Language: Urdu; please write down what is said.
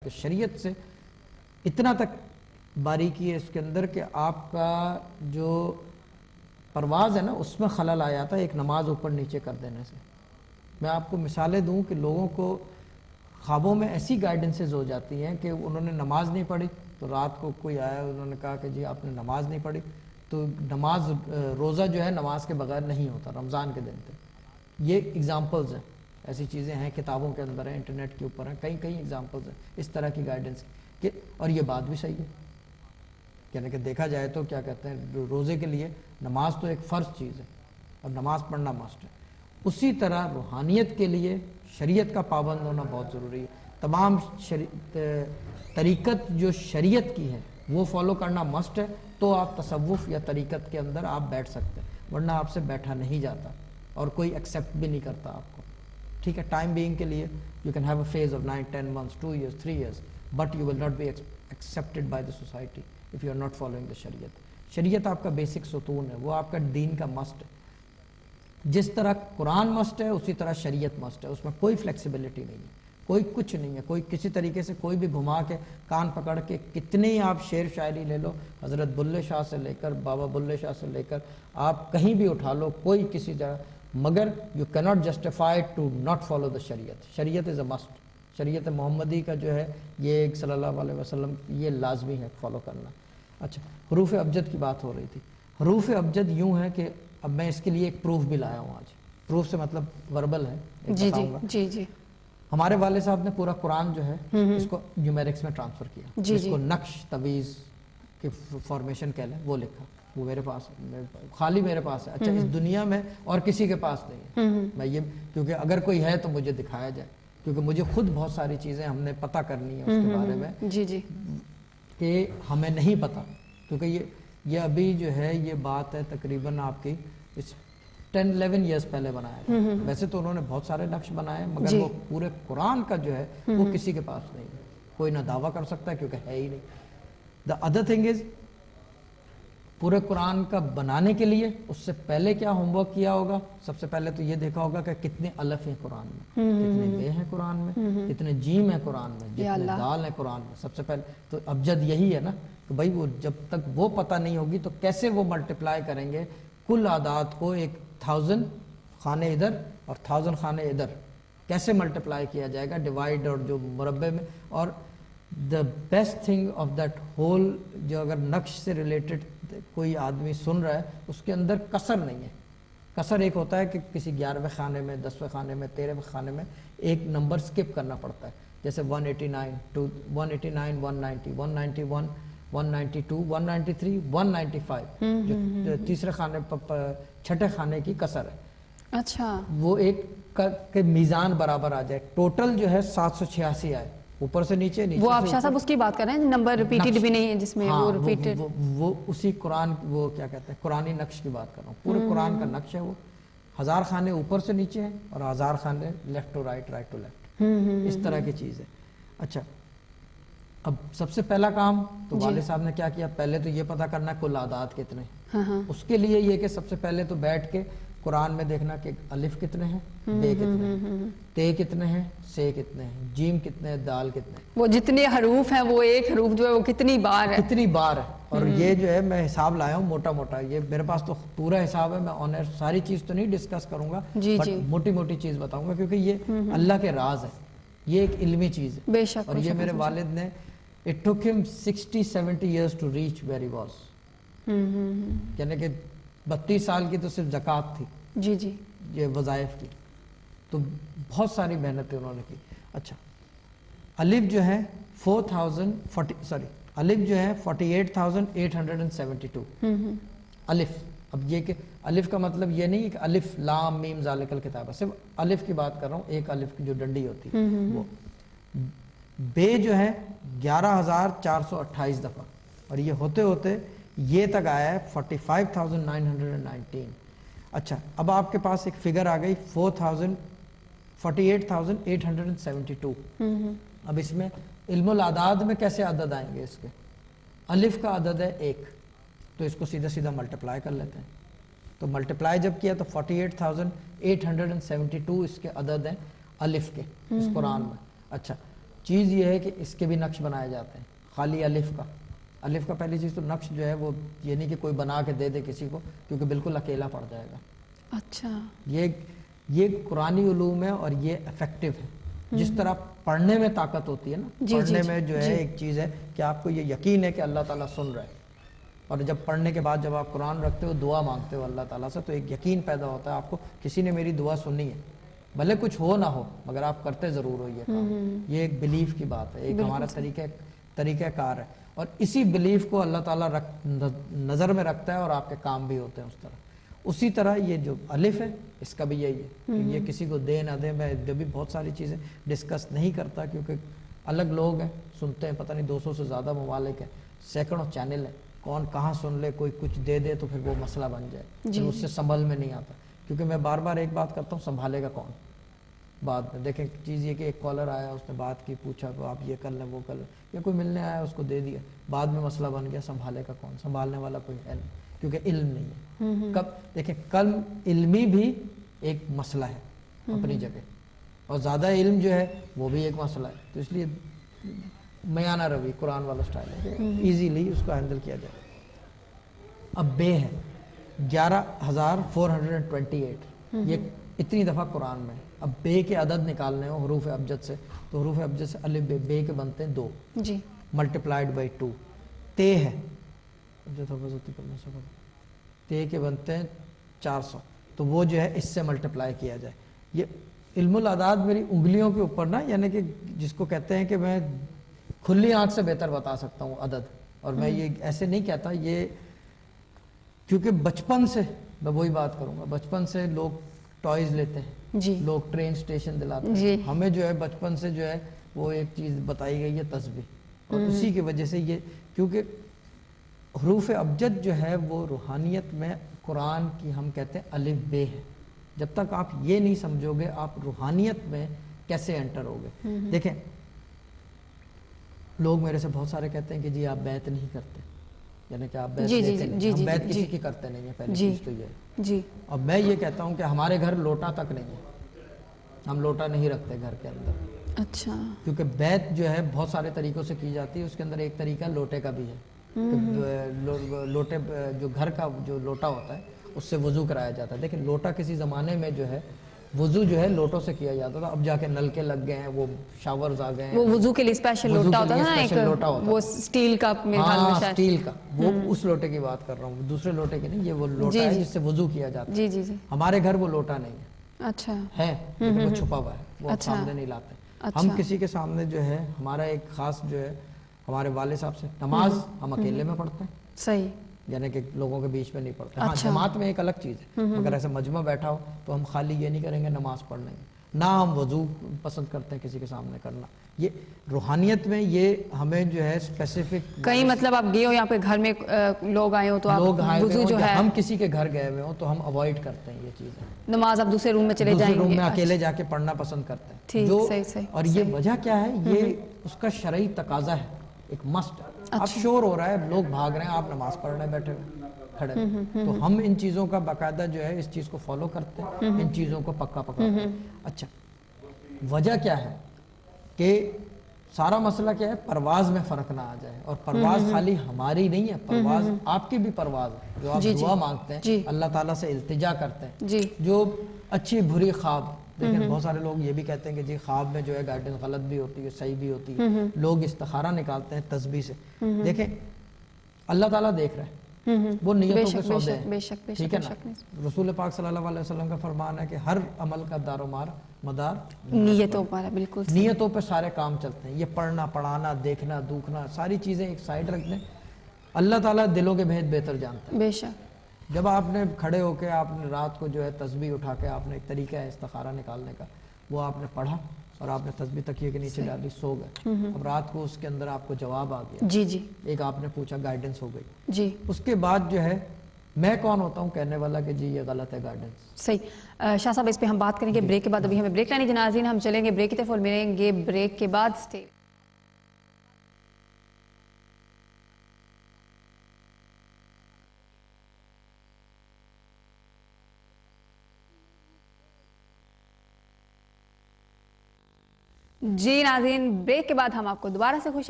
کہ شریعت سے اتنا تک باریکی ہے اس کے اندر کہ آپ کا جو پرواز ہے نا اس میں خلل آ جاتا ہے ایک نماز اوپر نیچے کر دینے سے۔ میں آپ کو مثالیں دوں کہ لوگوں کو خوابوں میں ایسی گائیڈنسز ہو جاتی ہیں کہ انہوں نے نماز نہیں پڑھی تو رات کو کوئی آیا انہوں نے کہا کہ جی آپ نے نماز نہیں پڑھی تو نماز روزہ جو ہے نماز کے بغیر نہیں ہوتا رمضان کے دن پہ۔ یہ اگزامپلز ہیں، ایسی چیزیں ہیں کتابوں کے اندر ہیں، انٹرنیٹ کے اوپر ہیں، کئی ایگزامپلز ہیں اس طرح کی گائیڈنس کہ اور یہ بات بھی صحیح ہے، یعنی کہ دیکھا جائے تو کیا کہتے ہیں روزے کے لیے نماز تو ایک فرض چیز ہے اور نماز پڑھنا مسٹ ہے، اسی طرح روحانیت کے لیے شریعت کا پابند ہونا بہت ضروری ہے۔ تمام طریقت جو شریعت کی ہے وہ فالو کرنا مسٹ ہے تو آپ تصوف یا طریقت کے اندر آپ بیٹھ سکتے ہیں، ورنہ آپ سے بیٹھا نہیں جاتا اور کوئی ایکسیپٹ بھی نہیں کرتا آپ کو، ٹھیک ہے۔ ٹائم بینگ کے لیے you can have a phase of 9 10 months 2 years 3 years but you will not be accepted by the society if you are not following the شریعت۔ شریعت آپ کا بیسک ستون ہے، وہ آپ کا دین کا مسٹ ہے۔ جس طرح قرآن مسٹ ہے اسی طرح شریعت مسٹ ہے، اس میں کوئی فلیکسیبلٹی نہیں ہے، کوئی کچھ نہیں ہے، کوئی کسی طریقے سے کوئی بھی گھما کے کان پکڑ کے کتنے ہی آپ شعر شاعری لے لو، حضرت بلے شاہ سے لے کر بابا بلے شاہ سے لے کر آپ کہیں بھی اٹھا لو کوئی کسی جگہ، مگر you can't justify to not follow the شریعت۔ شریعت از اے مسٹ، شریعت محمدی کا جو ہے یہ صلی اللہ علیہ وسلم یہ لازمی ہے فالو کرنا۔ اچھا، حروف ابجد کی بات ہو رہی تھی۔ حروف ابجد یوں ہے کہ اب میں اس کے لیے ایک پروف بھی لایا ہوں آج، پروف سے مطلب وربل ہے، جی ہمارے والد صاحب نے پورا قرآن جو ہے اس کو نیومیرکس میں ٹرانسفر کیا، اس کو نقش تویز کی فارمیشن کہہ لیں وہ لکھا، وہ میرے پاس خالی میرے پاس ہے۔ اچھا، اس دنیا میں اور کسی کے پاس نہیں ہے، میں یہ کیونکہ اگر کوئی ہے تو مجھے دکھایا جائے، کیونکہ مجھے خود بہت ساری چیزیں ہم نے پتہ کرنی ہے اس کے بارے میں کہ ہمیں نہیں پتہ، کیونکہ یہ ابھی جو ہے یہ بات ہے تقریباً آپ کی 10-11 ایئرس پہلے بنایا تھا۔ ویسے تو انہوں نے بہت سارے نقش بنائے مگر وہ پورے قرآن کا جو ہے وہ کسی کے پاس نہیں ہے، کوئی نہ دعویٰ کر سکتا ہے کیونکہ ہے ہی نہیں۔ دا ادر تھنگ از پورے قرآن کا بنانے کے لیے اس سے پہلے کیا ہوم ورک کیا ہوگا؟ سب سے پہلے تو یہ دیکھا ہوگا کہ کتنے الف ہیں قرآن میں، کتنے بے ہیں قرآن میں، کتنے جیم ہیں قرآن میں، کتنے دال ہیں قرآن میں۔ سب سے پہلے تو ابجد یہی ہے نا کہ بھائی وہ جب تک وہ پتہ نہیں ہوگی تو کیسے وہ ملٹیپلائی کریں گے کل اعداد کو، 1000 خانے ادھر اور 1000 خانے ادھر کیسے ملٹیپلائی کیا جائے گا ڈیوائڈ اور جو مربع میں۔ اور the best thing of that whole جو اگر نقش سے ریلیٹڈ کوئی آدمی سن رہا ہے اس کے اندر کسر نہیں ہے۔ کسر ایک ہوتا ہے کہ کسی 11ویں خانے میں، 10ویں خانے میں، 13ویں خانے میں ایک نمبر سکپ کرنا پڑتا ہے، جیسے 189 189 190 191 192 193 195 جو تیسرے خانے چھٹے خانے کی کسر ہے۔ اچھا، وہ ایک کے میزان برابر آ جائے، ٹوٹل جو ہے 786 آئے، اوپر سے نیچے، وہ آپ شاہ صاحب اس کی بات کر رہے ہیں نمبر ریپیٹڈ بھی نہیں ہے جس میں وہ ریپیٹڈ، وہ اسی قرآن وہ کیا کہتے ہیں قرآنی نقش کی بات کر رہا ہوں، پورے قرآن کا نقش ہے وہ، 1000 خانے اوپر سے نیچے ہیں اور 1000 خانے left to right, right to left, اس طرح کی چیز ہے۔ اچھا، اب سب سے پہلا کام تو والد صاحب نے کیا کیا، پہلے تو یہ پتہ کرنا کل اعداد کتنے، اس کے لیے یہ کہ سب سے پہلے تو بیٹھ کے قرآن میں دیکھنا کہ الف کتنے ہیں، بے کتنے ہیں، تے کتنے ہیں، سے کتنے ہیں، جیم کتنے ہیں، دال کتنے ہیں، وہ جتنے حروف ہیں وہ ایک حروف جو ہے وہ کتنی بار ہے، اور یہ جو ہے میں حساب لایا ہوں موٹا موٹا، یہ میرے پاس تو پورا حساب ہے، میں آنر ساری چیز تو نہیں ڈسکس کروں گا بٹ موٹی موٹی چیز بتاؤں گا کیونکہ یہ اللہ کے راز ہے، یہ ایک علمی چیز ہے بے شک، اور یہ میرے والد نے it took him 60-70 years to reach where he was، یعنی کہ 32 سال کی تو صرف زکوٰۃ تھی جی یہ وظائف کی، تو بہت ساری محنتیں انہوں نے کی۔ اچھا، الف جو ہے 48,872 الف۔ اب یہ کہ الف کا مطلب یہ نہیں کہ الف لام میم ذالک الکتاب، صرف الف کی بات کر رہا ہوں، ایک الف کی جو ڈنڈی ہوتی ہے وہ۔ بے جو ہے 11,428 دفعہ، اور یہ ہوتے ہوتے یہ تک آیا ہے 45,919۔ اچھا، اب آپ کے پاس ایک فگر آ گئی 48,872۔ اب اس میں علم الاعداد میں کیسے عدد آئیں گے؟ اس کے الف کا عدد ہے 1 تو اس کو سیدھا سیدھا ملٹیپلائی کر لیتے ہیں، تو ملٹیپلائی جب کیا تو 48,872 اس کے عدد ہیں الف کے اس قرآن میں۔ اچھا، چیز یہ ہے کہ اس کے بھی نقش بنائے جاتے ہیں. خالی الف کا پہلی چیز تو نقش جو ہے وہ یہ نہیں کہ کوئی بنا کے دے دے کسی کو, کیونکہ بالکل اکیلا پڑ جائے گا. اچھا, یہ قرآنی علوم ہے اور یہ افیکٹو ہے. جس طرح پڑھنے میں طاقت ہوتی ہے نا, پڑھنے میں جو ہے ایک چیز ہے کہ آپ کو یہ یقین ہے کہ اللہ تعالیٰ سن رہا ہے, اور جب پڑھنے کے بعد جب آپ قرآن رکھتے ہو, دعا مانگتے ہو اللہ تعالیٰ سے, تو ایک یقین پیدا ہوتا ہے آپ کو کسی نے میری دعا سنی ہے, بھلے کچھ ہو نہ ہو مگر آپ کرتے ضرور ہو یہ کام. یہ ایک بلیف کی بات ہے, ایک ہمارا طریقہ کار ہے, اور اسی بلیف کو اللہ تعالیٰ نظر میں رکھتا ہے اور آپ کے کام بھی ہوتے ہیں اس طرح. اسی طرح یہ جو الف ہے اس کا بھی یہی ہے کہ یہ کسی کو دے نہ دے. میں جب بھی بہت ساری چیزیں ڈسکس نہیں کرتا کیونکہ الگ لوگ ہیں, سنتے ہیں, پتہ نہیں 200 سے زیادہ ممالک ہیں, سینکڑوں چینل ہیں, کون کہاں سن لے, کوئی کچھ دے دے تو پھر وہ مسئلہ بن جائے, پھر اس سے سنبھل میں نہیں آتا. کیونکہ میں بار بار ایک بات کرتا ہوں, سنبھالے گا کون بعد میں. دیکھیں چیز یہ کہ ایک کالر آیا, اس نے بات کی, پوچھا کہ آپ یہ کر لیں وہ کر لیں, یا کوئی ملنے آیا اس کو دے دیا, بعد میں مسئلہ بن گیا, سنبھالے گا کون؟ سنبھالنے والا کوئی ہے نہیں, کیونکہ علم نہیں ہے. کب دیکھیں کل علمی بھی ایک مسئلہ ہے اپنی جگہ, اور زیادہ علم جو ہے وہ بھی ایک مسئلہ ہے. تو اس لیے میانہ روی قرآن والا سٹائل ہے کہ ایزیلی اس کو ہینڈل کیا جائے. اب بے ہے 11,428, یہ اتنی دفعہ قرآن میں. اب بے کے عدد نکالنے ہو حروف ابجد سے, تو حروف ابجد سے الف بے کے بنتے ہیں 2 ملٹیپلائڈ بائی 2. تے ہے تے کے بنتے ہیں 400, تو وہ جو ہے اس سے ملٹیپلائی کیا جائے. یہ علم الاعداد میری انگلیوں کے اوپر نا, یعنی کہ جس کو کہتے ہیں کہ میں کھلی آنکھ سے بہتر بتا سکتا ہوں عدد, اور میں یہ ایسے نہیں کہتا, یہ کیونکہ بچپن سے میں وہی بات کروں گا, بچپن سے لوگ ٹوائز لیتے ہیں, لوگ ٹرین سٹیشن دلاتے ہیں, ہمیں جو ہے بچپن سے جو ہے وہ ایک چیز بتائی گئی ہے تسبیح, اور اسی کی وجہ سے یہ, کیونکہ حروف ابجد جو ہے وہ روحانیت میں قرآن کی ہم کہتے ہیں الف بے ہے. جب تک آپ یہ نہیں سمجھو گے آپ روحانیت میں کیسے انٹر ہوگے. دیکھیں لوگ میرے سے بہت سارے کہتے ہیں کہ جی آپ بیعت نہیں کرتے, یعنی کہ آپ بیعت لیتے نہیں. ہم بیعت کسی کی کرتے نہیں ہیں, پہلی چیز تو یہ ہے. اور میں یہ کہتا ہوں کہ ہمارے گھر لوٹا تک نہیں ہے, ہم لوٹا نہیں رکھتے گھر کے اندر. اچھا, کیونکہ بیعت جو ہے بہت سارے طریقوں سے کی جاتی ہے, اس کے اندر ایک طریقہ لوٹے کا بھی ہے. لوٹے جو گھر کا جو لوٹا ہوتا ہے اس سے وضو کرایا جاتا ہے. دیکھیں لوٹا کسی زمانے میں جو ہے وضو جو ہے لوٹوں سے کیا جاتا تھا, اب جا کے نلکے لگ گئے ہیں, وہ شاورز آ گئے ہیں, وہ وضو کے لیے اسپیشل لوٹا ہوتا تھا نا, ایک وہ سٹیل کا, میرے خیال میں شاید سٹیل کا, وہ اس لوٹے کی بات کر رہا ہوں, دوسرے لوٹے کی نہیں. یہ وہ لوٹا ہے جس سے وضو کیا جاتا ہے. ہمارے گھر وہ لوٹا نہیں ہے. اچھا ہے لیکن وہ چھپا ہوا ہے, وہ سامنے نہیں لاتے. ہم کسی کے سامنے جو ہے ہمارا ایک خاص جو ہے ہمارے والد صاحب سے, نماز ہم اکیلے میں پڑھتے ہیں, صحیح, یعنی کہ لوگوں کے بیچ میں نہیں پڑھتے. ہاں جماعت میں ایک الگ چیز ہے, اگر ایسے مجمع بیٹھا ہو تو ہم خالی یہ نہیں کریں گے نماز پڑھ لیں گے, نہ ہم وضو پسند کرتے ہیں کسی کے سامنے کرنا. یہ روحانیت میں یہ ہمیں جو ہے اسپیسیفک, کہیں مطلب آپ گئے ہو یہاں پہ گھر میں لوگ آئے ہو تو آپ وضو جو ہے, ہم کسی کے گھر گئے ہوئے ہوں تو ہم اوائڈ کرتے ہیں یہ چیزیں. نماز آپ دوسرے روم میں چلے جائیں گے, دوسرے روم میں اکیلے جا کے پڑھنا پسند کرتے ہیں. جو اور یہ وجہ کیا ہے, یہ اس کا شرعی تقاضا ہے, ایک مسٹ. اب شور ہو رہا ہے, لوگ بھاگ رہے ہیں, آپ نماز پڑھنے بیٹھے کھڑے, تو ہم ان چیزوں کا باقاعدہ جو ہے اس چیز کو فالو کرتے ہیں, ان چیزوں کو پکا پکڑتے ہیں. اچھا وجہ کیا ہے کہ سارا مسئلہ کیا ہے, پرواز میں فرق نہ آ جائے. اور پرواز خالی ہماری نہیں ہے, پرواز آپ کی بھی پرواز ہے, جو آپ دعا مانگتے ہیں, اللہ تعالیٰ سے التجا کرتے ہیں, جو اچھی بری خواب. دیکھیں بہت سارے لوگ یہ بھی کہتے ہیں کہ جی خواب میں جو ہے گائیڈنس غلط بھی ہوتی ہے, صحیح بھی ہوتی ہے. لوگ استخارہ نکالتے ہیں تسبیح سے. دیکھیں اللہ تعالیٰ دیکھ رہے ہیں, وہ نیتوں کے سودے ہیں, ٹھیک ہے نا. رسول پاک صلی اللہ علیہ وسلم کا فرمان ہے کہ ہر عمل کا دار و مدار نیتوں پر ہے, بالکل نیتوں پہ سارے کام چلتے ہیں. یہ پڑھنا پڑھانا دیکھنا دکھنا ساری چیزیں ایک سائڈ رکھ دیں, اللہ تعالیٰ دلوں کے بھید بہتر جانتا ہے. بے شک. جب آپ نے کھڑے ہو کے آپ نے رات کو جو ہے تسبیح اٹھا کے آپ نے ایک طریقہ ہے استخارہ نکالنے کا, وہ آپ نے پڑھا اور آپ نے تسبیح تکیے کے نیچے ڈالی, سو گئے. اب رات کو اس کے اندر آپ کو جواب آ گیا, جی جی, ایک آپ نے پوچھا, گائیڈنس ہو گئی. جی اس کے بعد جو ہے میں کون ہوتا ہوں کہنے والا کہ جی یہ غلط ہے گائیڈنس. صحیح. شاہ صاحب اس پہ ہم بات کریں گے بریک کے بعد. ابھی ہمیں بریک لانی تھی ناظرین, ہم چلیں گے بریک کی طرف اور ملیں گے بریک کے بعد. سٹے جی ناظرین، بریک کے بعد ہم آپ کو دوبارہ سے خوش